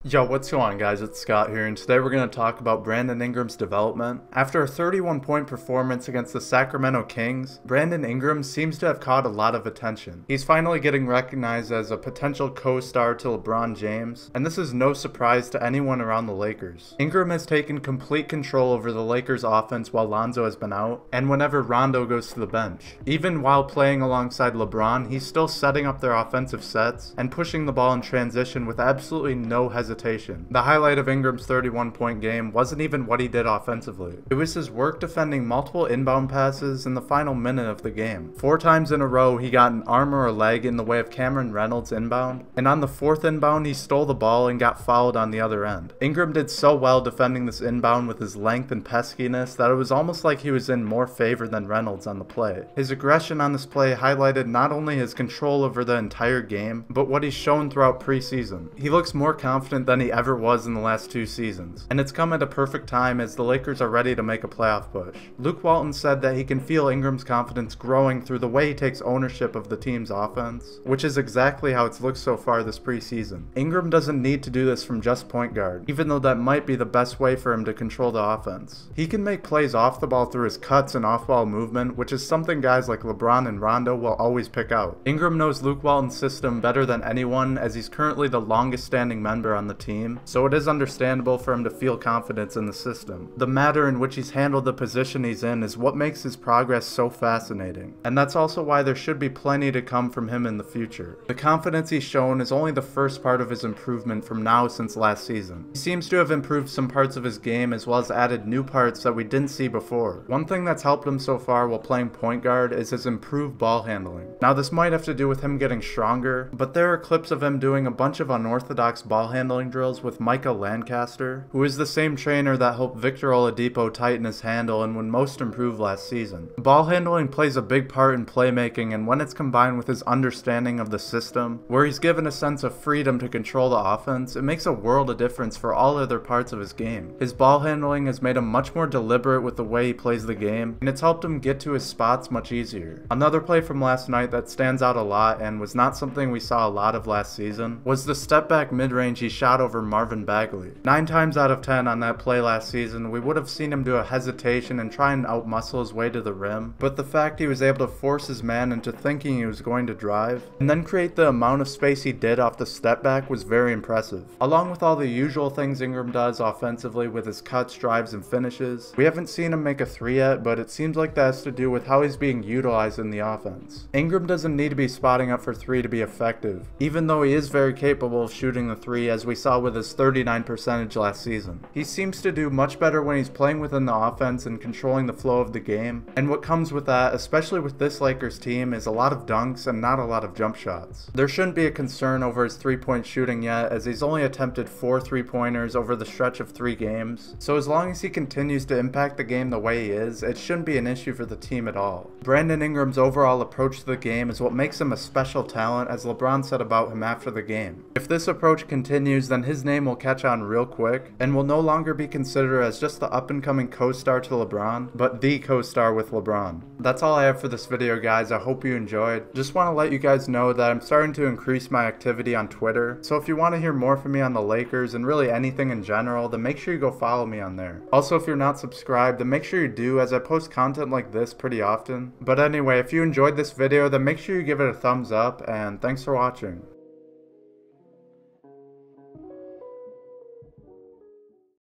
Yo, what's going on guys, it's Scott here, and today we're going to talk about Brandon Ingram's development. After a 31-point performance against the Sacramento Kings, Brandon Ingram seems to have caught a lot of attention. He's finally getting recognized as a potential co-star to LeBron James, and this is no surprise to anyone around the Lakers. Ingram has taken complete control over the Lakers offense while Lonzo has been out, and whenever Rondo goes to the bench. Even while playing alongside LeBron, he's still setting up their offensive sets and pushing the ball in transition with absolutely no hesitation. The highlight of Ingram's 31-point game wasn't even what he did offensively. It was his work defending multiple inbound passes in the final minute of the game. 4 times in a row, he got an arm or a leg in the way of Cameron Reynolds' inbound, and on the 4th inbound, he stole the ball and got fouled on the other end. Ingram did so well defending this inbound with his length and peskiness that it was almost like he was in more favor than Reynolds on the play. His aggression on this play highlighted not only his control over the entire game, but what he's shown throughout preseason. He looks more confident than he ever was in the last 2 seasons, and it's come at a perfect time as the Lakers are ready to make a playoff push. Luke Walton said that he can feel Ingram's confidence growing through the way he takes ownership of the team's offense, which is exactly how it's looked so far this preseason. Ingram doesn't need to do this from just point guard, even though that might be the best way for him to control the offense. He can make plays off the ball through his cuts and off-ball movement, which is something guys like LeBron and Rondo will always pick out. Ingram knows Luke Walton's system better than anyone, as he's currently the longest standing member on the team, so it is understandable for him to feel confidence in the system. The manner in which he's handled the position he's in is what makes his progress so fascinating, and that's also why there should be plenty to come from him in the future. The confidence he's shown is only the first part of his improvement from now since last season. He seems to have improved some parts of his game as well as added new parts that we didn't see before. One thing that's helped him so far while playing point guard is his improved ball handling. Now this might have to do with him getting stronger, but there are clips of him doing a bunch of unorthodox ball handling drills with Micah Lancaster, who is the same trainer that helped Victor Oladipo tighten his handle and when most improved last season. Ball handling plays a big part in playmaking, and when it's combined with his understanding of the system, where he's given a sense of freedom to control the offense, it makes a world of difference for all other parts of his game. His ball handling has made him much more deliberate with the way he plays the game, and it's helped him get to his spots much easier. Another play from last night that stands out a lot and was not something we saw a lot of last season was the step back mid-range he shot over Marvin Bagley. 9 times out of 10 on that play last season, we would have seen him do a hesitation and try and outmuscle his way to the rim, but the fact he was able to force his man into thinking he was going to drive, and then create the amount of space he did off the step back was very impressive. Along with all the usual things Ingram does offensively with his cuts, drives, and finishes, we haven't seen him make a 3 yet, but it seems like that has to do with how he's being utilized in the offense. Ingram doesn't need to be spotting up for 3 to be effective, even though he is very capable of shooting the 3 as we saw with his 39% last season. He seems to do much better when he's playing within the offense and controlling the flow of the game, and what comes with that, especially with this Lakers team, is a lot of dunks and not a lot of jump shots. There shouldn't be a concern over his 3-point shooting yet, as he's only attempted 4 3-pointers over the stretch of 3 games, so as long as he continues to impact the game the way he is, it shouldn't be an issue for the team at all. Brandon Ingram's overall approach to the game is what makes him a special talent, as LeBron said about him after the game. If this approach continues, then his name will catch on real quick and will no longer be considered as just the up-and-coming co-star to LeBron, but the co-star with LeBron. That's all I have for this video, guys. I hope you enjoyed. Just want to let you guys know that I'm starting to increase my activity on Twitter, so if you want to hear more from me on the Lakers and really anything in general, then make sure you go follow me on there. Also, if you're not subscribed, then make sure you do, as I post content like this pretty often. But anyway, if you enjoyed this video, then make sure you give it a thumbs up, and thanks for watching.